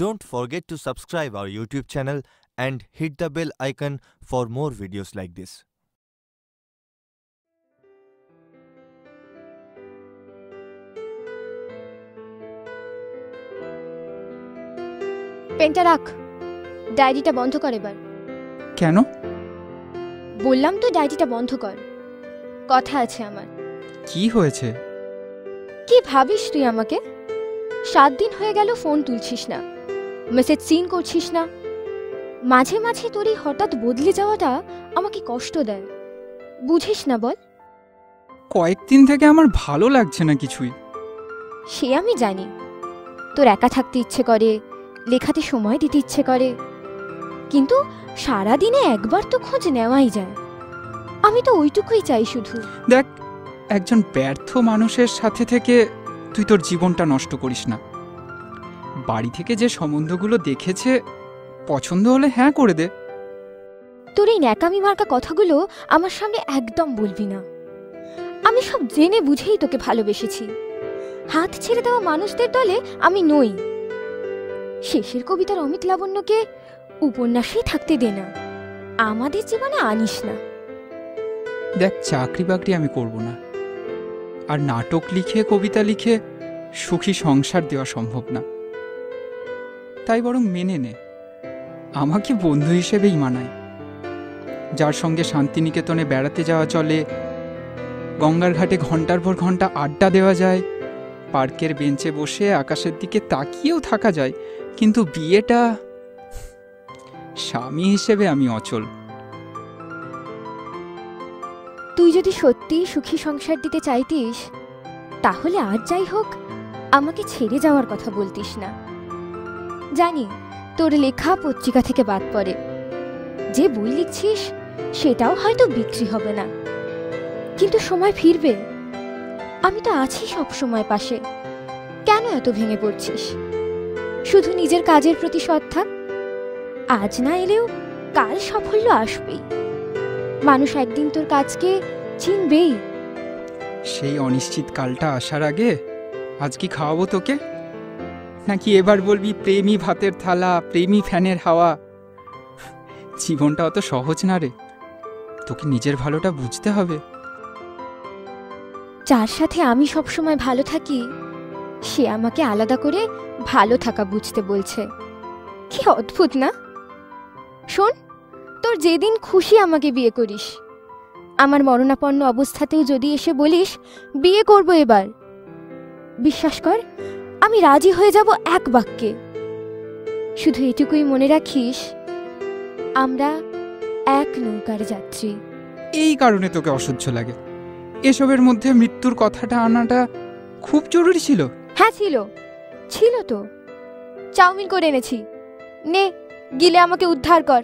Don't forget to subscribe our YouTube channel and hit the bell icon for more videos like this. পেনটা রাখ, ডায়েরিটা বন্ধ কর এবার। কেন? বললাম তো ডায়েরিটা বন্ধ কর, কথা আছে আমার। কি হয়েছে? কি ভাবিস তুই আমাকে? 7 দিন হয়ে গেল ফোন তুলছিস না, মেসেজ সিন করছিস না। মাঝে মাঝে তোর এই হঠাৎ বদলে যাওয়াটা আমাকে কষ্ট দেয়, বুঝিস না বল? কয়েকদিন থেকে আমার ভালো লাগছে না কিছুই। সে আমি জানি, তোর একা থাকতে ইচ্ছে করে, লেখাতে সময় দিতে ইচ্ছে করে, কিন্তু সারাদিনে একবার তো খোঁজ নেওয়াই যায়। আমি তো ওইটুকুই চাই শুধু। দেখ, একজন ব্যর্থ মানুষের সাথে থেকে তুই তোর জীবনটা নষ্ট করিস না। বাড়ি থেকে যে সম্বন্ধগুলো দেখেছে, পছন্দ হলে হ্যাঁ করে দে। তোর এই ন্যাকামি মার্কা কথাগুলো আমার সামনে একদম বলবি না। আমি সব জেনে বুঝেই তোকে ভালোবেসেছি। হাত ছেড়ে দেওয়া মানুষদের দলে আমি নই। শেষের কবিতার অমিত লাবণ্যকে উপন্যাসেই থাকতে দে না, আমাদের জীবনে আনিস না। দেখ, চাকরি বাকরি আমি করব না, আর নাটক লিখে কবিতা লিখে সুখী সংসার দেওয়া সম্ভব না। তাই বরং মেনে নে, আমাকে বন্ধু হিসেবেই মানায়। যার সঙ্গে শান্তিনিকেতনে বেড়াতে যাওয়া চলে, গঙ্গার ঘাটে ঘন্টার পর ঘন্টা আড্ডা দেওয়া যায়, পার্কের বেঞ্চে বসে আকাশের দিকে তাকিয়েও থাকা যায়, কিন্তু বিয়েটা, স্বামী হিসেবে আমি অচল। তুই যদি সত্যি সুখী সংসার দিতে চাইতিস, তাহলে আর যাই হোক আমাকে ছেড়ে যাওয়ার কথা বলতিস না। জানি তোর লেখা পত্রিকা থেকে বাদ পড়ে, যে বই লিখছিস সেটাও হয়তো বিক্রি হবে না, কিন্তু সময় ফিরবে। আমি তো আছি সব সময় পাশে। কেন এত ভেঙে পড়ছিস? শুধু নিজের কাজের প্রতি সৎ থাক। আজ না এলেও কাল সাফল্য আসবেই। মানুষ একদিন তোর কাজকে চিনবেই। সেই অনিশ্চিত কালটা আসার আগে আজ কি খাওয়াবো তোকে? নাকি এবার বলবি প্রেমী ভাতের থালা, প্রেমী ফ্যানের হাওয়া? জীবনটা অত সহজ না রে, তোকে নিজের ভালোটা বুঝতে হবে। যার সাথে আমি সবসময় ভালো থাকি, সে আমাকে আলাদা করে ভালো থাকা বুঝতে বলছে। কি অদ্ভুত না? শোন, তোর যেদিন খুশি আমাকে বিয়ে করিস, আমার মরণাপন্ন অবস্থাতেও যদি এসে বলিস বিয়ে করব এবার, বিশ্বাস কর আমি রাজি হয়ে যাব এক বাক্যে। শুধু এটুকুই মনে রাখিস, আমরা এক নৌকার যাত্রী। এই কারণে তোকে অসহ্য লাগে। এসবের মধ্যে মৃত্যুর কথাটা আনাটা খুব জরুরি ছিল। হ্যাঁ ছিল তো। চাউমিন করে এনেছি, নে গিলে আমাকে উদ্ধার কর।